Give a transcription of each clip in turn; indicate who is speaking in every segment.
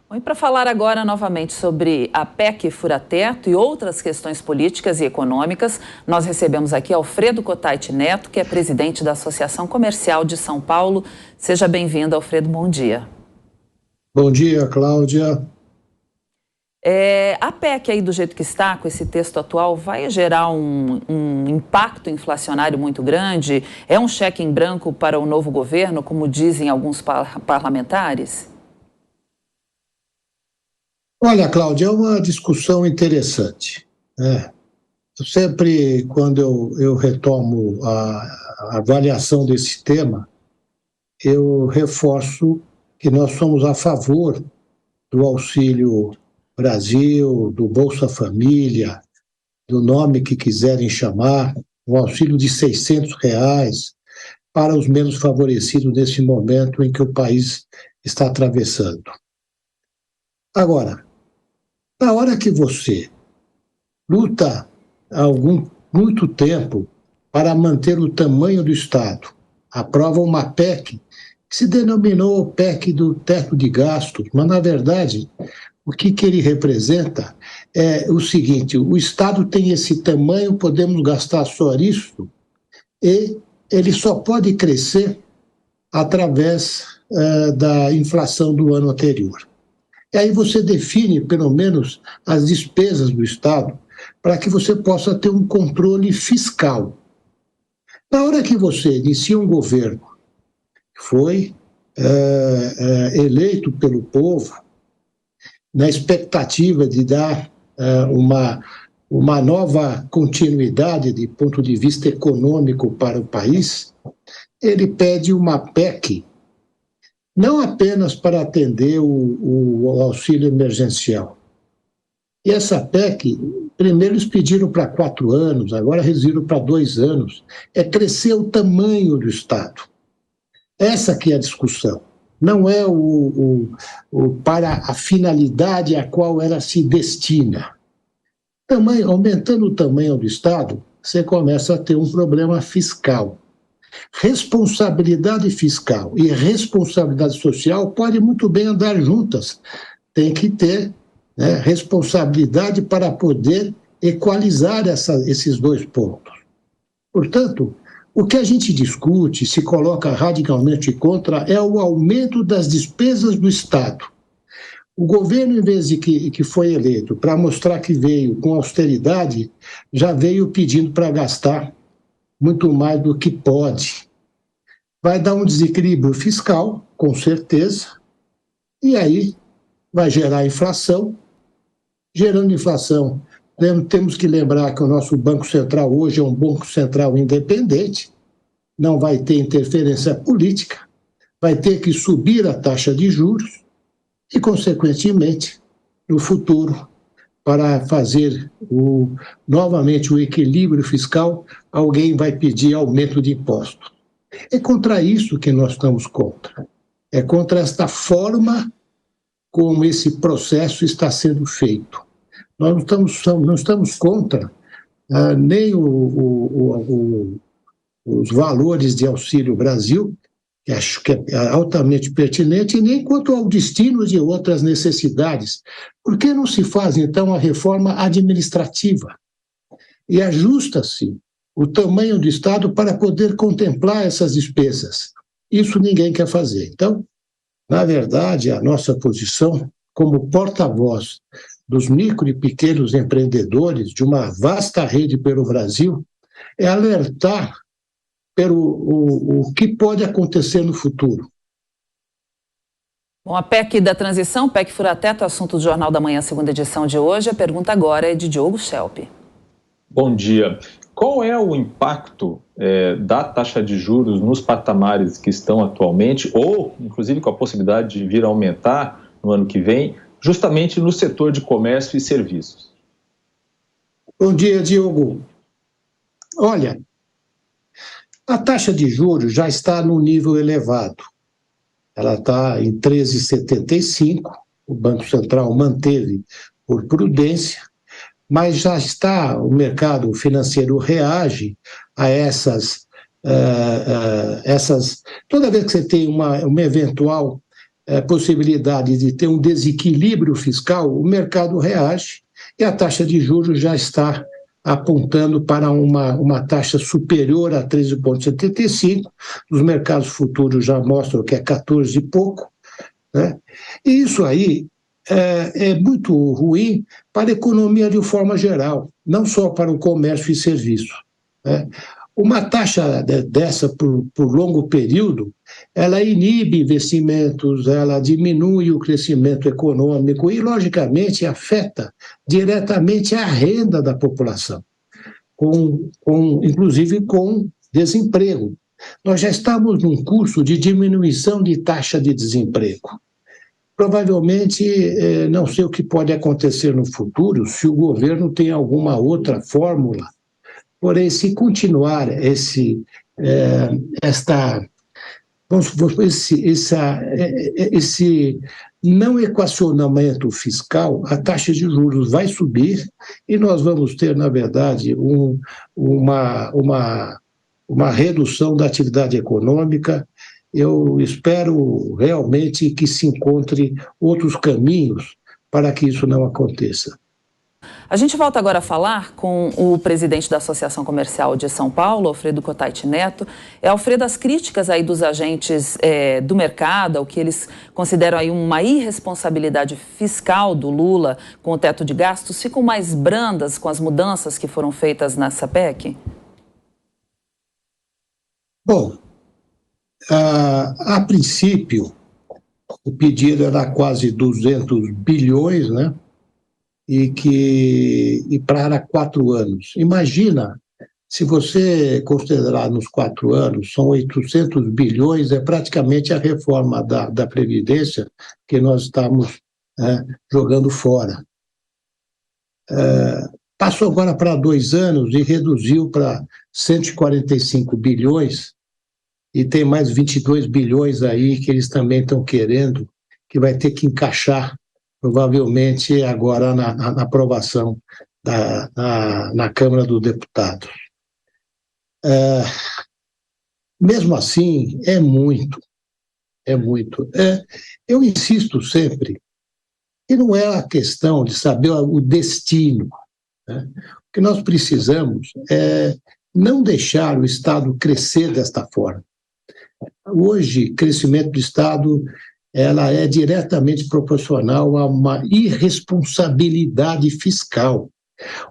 Speaker 1: Bom, e para falar agora novamente sobre a PEC Fura-Teto e outras questões políticas e econômicas, nós recebemos aqui Alfredo Cotait Neto, que é presidente da Associação Comercial de São Paulo. Seja bem-vindo, Alfredo, bom dia.
Speaker 2: Bom dia, Cláudia.
Speaker 1: A PEC aí do jeito que está, com esse texto atual, vai gerar um impacto inflacionário muito grande? É um cheque em branco para o novo governo, como dizem alguns parlamentares?
Speaker 2: Olha, Cláudia, é uma discussão interessante, né? Sempre, quando eu retomo a avaliação desse tema, eu reforço que nós somos a favor do Auxílio Brasil, do Bolsa Família, do nome que quiserem chamar, um auxílio de R$ 600 para os menos favorecidos nesse momento em que o país está atravessando. Agora, na hora que você luta há muito tempo para manter o tamanho do Estado, aprova uma PEC que se denominou PEC do teto de gastos, mas, na verdade, o que ele representa é o seguinte: o Estado tem esse tamanho, podemos gastar só isso, e ele só pode crescer através da inflação do ano anterior. E aí você define, pelo menos, as despesas do Estado para que você possa ter um controle fiscal. Na hora que você inicia um governo que foi eleito pelo povo, na expectativa de dar uma nova continuidade de ponto de vista econômico para o país, ele pede uma PEC, não apenas para atender o auxílio emergencial. E essa PEC, primeiro eles pediram para 4 anos, agora reduziram para 2 anos, é crescer o tamanho do Estado. Essa que é a discussão. Não é para a finalidade a qual ela se destina. Aumentando o tamanho do Estado, você começa a ter um problema fiscal. Responsabilidade fiscal e responsabilidade social podem muito bem andar juntas. Tem que ter responsabilidade para poder equalizar esses dois pontos. Portanto, o que a gente discute, se coloca radicalmente contra, é o aumento das despesas do Estado. O governo, em vez de que foi eleito para mostrar que veio com austeridade, já veio pedindo para gastar muito mais do que pode. Vai dar um desequilíbrio fiscal, com certeza, e aí vai gerar inflação. Gerando inflação, temos que lembrar que o nosso Banco Central hoje é um Banco Central independente, não vai ter interferência política, vai ter que subir a taxa de juros e, consequentemente, no futuro, para fazer novamente o equilíbrio fiscal, alguém vai pedir aumento de impostos. É contra isso que nós estamos contra. É contra esta forma como esse processo está sendo feito. Nós não estamos contra nem os valores de Auxílio Brasil, que acho que é altamente pertinente, e nem quanto ao destino de outras necessidades. Por que não se faz, então, a reforma administrativa? E ajusta-se o tamanho do Estado para poder contemplar essas despesas. Isso ninguém quer fazer. Então, na verdade, a nossa posição, como porta-voz dos micro e pequenos empreendedores de uma vasta rede pelo Brasil, é alertar o que pode acontecer no futuro.
Speaker 1: Bom, a PEC da transição, PEC Fura-Teto, assunto do Jornal da Manhã, segunda edição de hoje. A pergunta agora é de Diogo Schelp.
Speaker 3: Bom dia. Qual é o impacto da taxa de juros nos patamares que estão atualmente, ou, inclusive, com a possibilidade de vir a aumentar no ano que vem, justamente no setor de comércio e serviços?
Speaker 2: Bom dia, Diogo. Olha, a taxa de juros já está num nível elevado. Ela está em 13,75, o Banco Central manteve por prudência, mas já está, o mercado financeiro reage a essas toda vez que você tem uma eventual possibilidade de ter um desequilíbrio fiscal, o mercado reage e a taxa de juros já está apontando para uma taxa superior a 13,75%. Os mercados futuros já mostram que é 14 e pouco, né? E isso aí é muito ruim para a economia de forma geral, não só para o comércio e serviço, né? Uma taxa dessa por longo período, ela inibe investimentos, ela diminui o crescimento econômico e, logicamente, afeta diretamente a renda da população, inclusive com desemprego. Nós já estamos num curso de diminuição de taxa de desemprego. Provavelmente, não sei o que pode acontecer no futuro, se o governo tem alguma outra fórmula. Porém, se continuar esse não equacionamento fiscal, a taxa de juros vai subir e nós vamos ter, na verdade, uma redução da atividade econômica. Eu espero realmente que se encontre outros caminhos para que isso não aconteça.
Speaker 1: A gente volta agora a falar com o presidente da Associação Comercial de São Paulo, Alfredo Cottait Neto. Alfredo, as críticas aí dos agentes do mercado, o que eles consideram aí uma irresponsabilidade fiscal do Lula com o teto de gastos, ficam mais brandas com as mudanças que foram feitas nessa PEC?
Speaker 2: Bom, a princípio, o pedido era quase 200 bilhões, né? E para 4 anos. Imagina, se você considerar nos 4 anos, são 800 bilhões, é praticamente a reforma da Previdência que nós estamos jogando fora. Passou agora para 2 anos e reduziu para 145 bilhões, e tem mais 22 bilhões aí que eles também estão querendo, que vai ter que encaixar provavelmente agora na aprovação na Câmara dos Deputados. Mesmo assim, é muito. Eu insisto sempre que não é a questão de saber o destino, né? O que nós precisamos é não deixar o Estado crescer desta forma. Hoje, crescimento do Estado ela é diretamente proporcional a uma irresponsabilidade fiscal.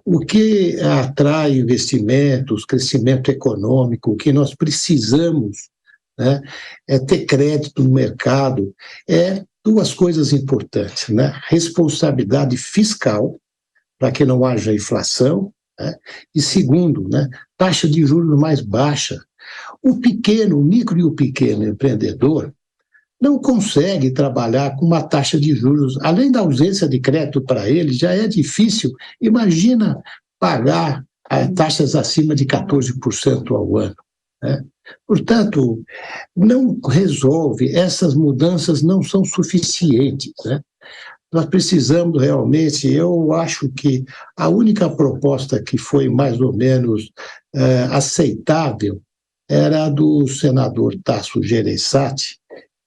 Speaker 2: O que atrai investimentos, crescimento econômico, o que nós precisamos, né, é ter crédito no mercado, é 2 coisas importantes, né? Responsabilidade fiscal, para que não haja inflação, né? E segundo, né, taxa de juros mais baixa. O micro e o pequeno empreendedor não consegue trabalhar com uma taxa de juros, além da ausência de crédito para ele, já é difícil. Imagina pagar taxas acima de 14% ao ano, né? Portanto, não resolve, essas mudanças não são suficientes, né? Nós precisamos realmente, eu acho que a única proposta que foi mais ou menos aceitável era a do senador Tasso Gereissati,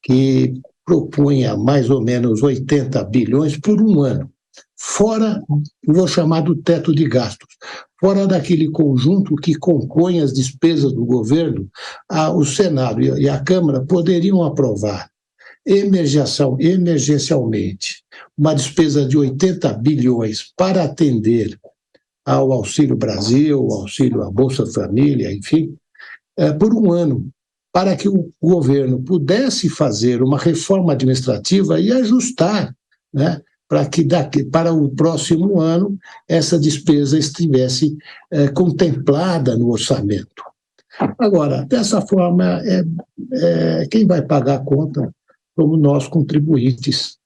Speaker 2: que propunha mais ou menos 80 bilhões por 1 ano, fora, vou chamar do teto de gastos, fora daquele conjunto que compõe as despesas do governo. O Senado e a Câmara poderiam aprovar emergencialmente uma despesa de 80 bilhões para atender ao Auxílio Brasil, ao auxílio à Bolsa Família, enfim, por 1 ano, para que o governo pudesse fazer uma reforma administrativa e ajustar, né, para o próximo ano essa despesa estivesse contemplada no orçamento. Agora, dessa forma, quem vai pagar a conta somos nós, contribuintes.